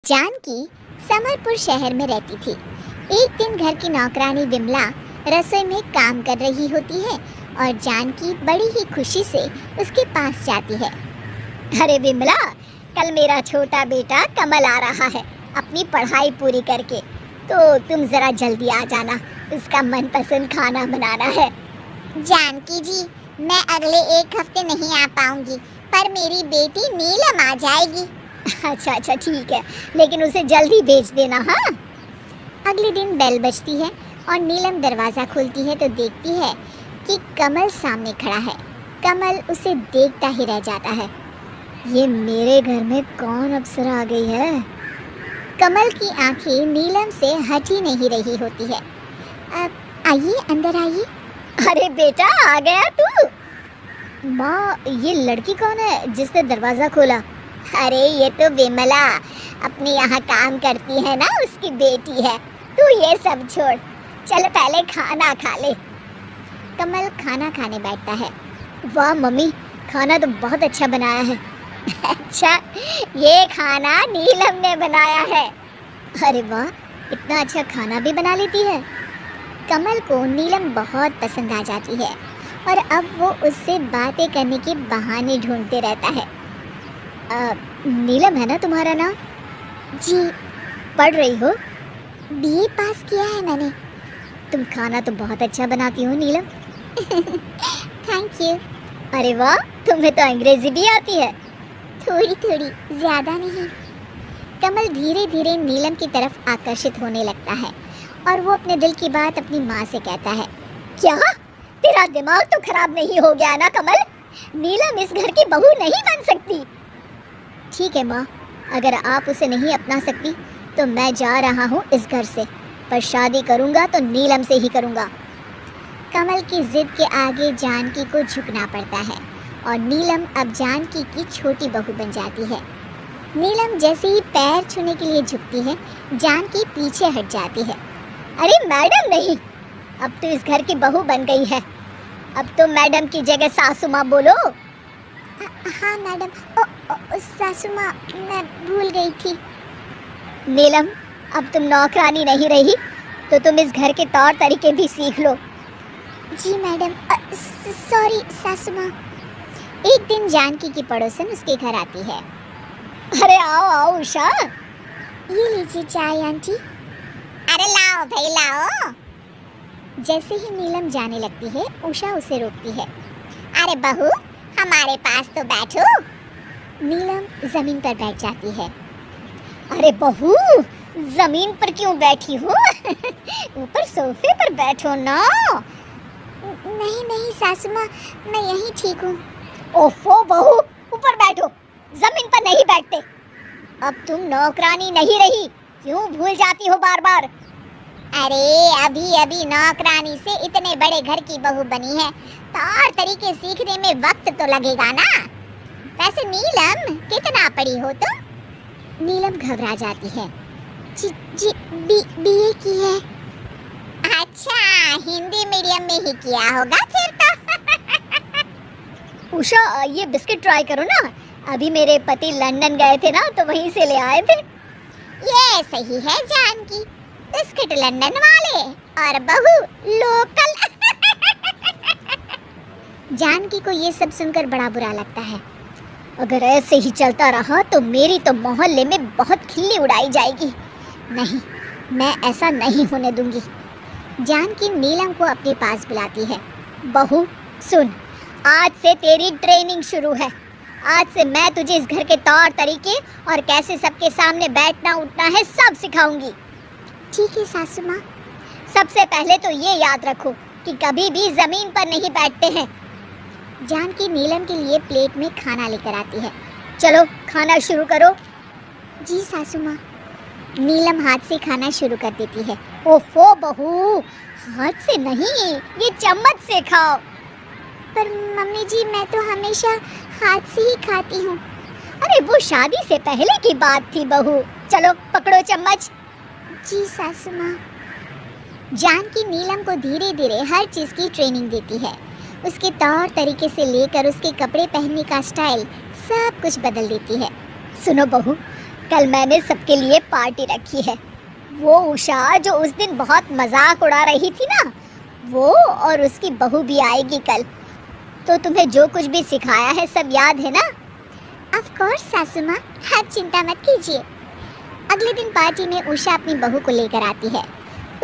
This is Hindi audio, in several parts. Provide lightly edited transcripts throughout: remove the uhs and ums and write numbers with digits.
जानकी समरपुर शहर में रहती थी। एक दिन घर की नौकरानी विमला रसोई में काम कर रही होती है और जानकी बड़ी ही खुशी से उसके पास जाती है। अरे विमला, कल मेरा छोटा बेटा कमल आ रहा है अपनी पढ़ाई पूरी करके, तो तुम जरा जल्दी आ जाना, उसका मनपसंद खाना बनाना है। जानकी जी, मैं अगले एक हफ्ते नहीं आ पाऊंगी, पर मेरी बेटी नीलम आ जाएगी। अच्छा ठीक है, लेकिन उसे जल्दी भेज देना। हाँ। अगले दिन बेल बजती है और नीलम दरवाज़ा खोलती है तो देखती है कि कमल सामने खड़ा है। कमल उसे देखता ही रह जाता है। ये मेरे घर में कौन अप्सरा आ गई है? कमल की आंखें नीलम से हट ही नहीं रही होती है। आइए, अंदर आइए। अरे बेटा, आ गया तू? माँ, ये लड़की कौन है जिसने दरवाज़ा खोला? अरे ये तो विमला अपने यहाँ काम करती है ना, उसकी बेटी है। तू ये सब छोड़, चल पहले खाना खा ले। कमल खाना खाने बैठता है। वाह मम्मी, खाना तो बहुत अच्छा बनाया है। अच्छा, ये खाना नीलम ने बनाया है। अरे वाह, इतना अच्छा खाना भी बना लेती है। कमल को नीलम बहुत पसंद आ जाती है और अब वो उससे बातें करने के बहाने ढूंढते रहता है। नीलम है ना तुम्हारा नाम? जी। पढ़ रही हो? बीए पास किया है मैंने। तुम खाना तो बहुत अच्छा बनाती हो नीलम। Thank you. अरे वाह, तुम्हें तो अंग्रेजी भी आती है। थोड़ी थोड़ी, ज़्यादा नहीं। कमल धीरे धीरे नीलम की तरफ आकर्षित होने लगता है और वो अपने दिल की बात अपनी माँ से कहता है। क्या तेरा दिमाग तो खराब नहीं हो गया ना कमल? नीलम इस घर की बहू नहीं बन सकती। ठीक है माँ, अगर आप उसे नहीं अपना सकती तो मैं जा रहा हूँ इस घर से, पर शादी करूँगा तो नीलम से ही करूँगा। कमल की जिद के आगे जानकी को झुकना पड़ता है और नीलम अब जानकी की छोटी बहू बन जाती है। नीलम जैसे ही पैर छूने के लिए झुकती है, जानकी पीछे हट जाती है। अरे मैडम नहीं, अब तो इस घर की बहू बन गई है। अब तो मैडम की जगह सासू माँ बोलो। हाँ मैडम। सासू माँ, मैं भूल गई थी। नीलम, अब तुम नौकरानी नहीं रही तो तुम इस घर के तौर तरीके भी सीख लो। जी मैडम। सॉरी सासू माँ। एक दिन जानकी की पड़ोसन उसके घर आती है। अरे आओ आओ उषा, ये लीजिए चाय आंटी। अरे लाओ भाई लाओ। जैसे ही नीलम जाने लगती है, उषा उसे रोकती है। अरे बहू, हमारे पास तो बैठो। नीलम जमीन पर बैठ जाती है। अरे बहू, जमीन पर क्यों बैठी हो? ऊपर सोफे पर बैठो ना। नहीं नहीं सासू माँ, मैं यहीं ठीक हूँ। ओफो बहू, ऊपर बैठो, जमीन पर नहीं बैठते। अब तुम नौकरानी नहीं रही, क्यों भूल जाती हो बार बार? अरे अभी अभी नौकरानी से इतने बड़े घर की बहू बनी है, तौर तरीके सीखने में वक्त तो लगेगा ना। वैसे नीलम, कितना पढ़ी हो तुम? नीलम घबरा जाती है। जी बीए की है। अच्छा, हिंदी मीडियम में ही किया होगा फिर तो। उषा, ये बिस्किट ट्राई करो ना, अभी मेरे पति लंदन गए थे ना तो वहीं से ले आए थे। ये सही है जानकी, बिस्किट लंदन वाले और बहू लोकल। जानकी को ये सब सुनकर बड़ा बुरा लगता है। अगर ऐसे ही चलता रहा तो मेरी तो मोहल्ले में बहुत खिल्ली उड़ाई जाएगी। नहीं, मैं ऐसा नहीं होने दूंगी। जानकी नीलम को अपने पास बुलाती है। बहू सुन, आज से तेरी ट्रेनिंग शुरू है। आज से मैं तुझे इस घर के तौर तरीके और कैसे सबके सामने बैठना उठना है सब सिखाऊंगी। ठीक है सासू माँ। सबसे पहले तो ये याद रखो कि कभी भी जमीन पर नहीं बैठते हैं। जानकी नीलम के लिए प्लेट में खाना लेकर आती है। चलो खाना शुरू करो। जी सासू माँ। नीलम हाथ से खाना शुरू कर देती है। ओफो बहू, हाथ से नहीं, ये चम्मच से खाओ। पर मम्मी जी, मैं तो हमेशा हाथ से ही खाती हूँ। अरे वो शादी से पहले की बात थी बहू। चलो पकड़ो चम्मच। जी सासू माँ। जानकी नीलम को धीरे धीरे हर चीज़ की ट्रेनिंग देती है। उसके तौर तरीके से लेकर उसके कपड़े पहनने का स्टाइल सब कुछ बदल देती है। सुनो बहू, कल मैंने सबके लिए पार्टी रखी है। वो उषा जो उस दिन बहुत मजाक उड़ा रही थी ना, वो और उसकी बहू भी आएगी कल। तो तुम्हें जो कुछ भी सिखाया है सब याद है ना? ऑफ कोर्स सासू माँ, आप चिंता मत कीजिए। अगले दिन पार्टी में उषा अपनी बहू को लेकर आती है।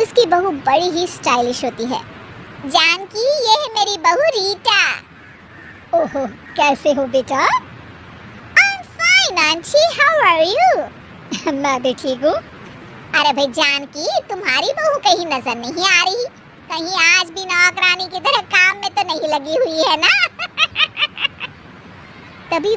उसकी बहू बड़ी ही स्टाइलिश होती है। जानकी, ये है मेरी बहू रीटा। ओहो, कैसे हो बेटा? I am fine aunty, how are you? मैं भी ठीक हूँ। अरे भाई जानकी, तुम्हारी बहू कहीं नजर नहीं आ रही। कहीं आज भी नौकरानी की तरह काम में तो नहीं लगी हुई है ना? तभी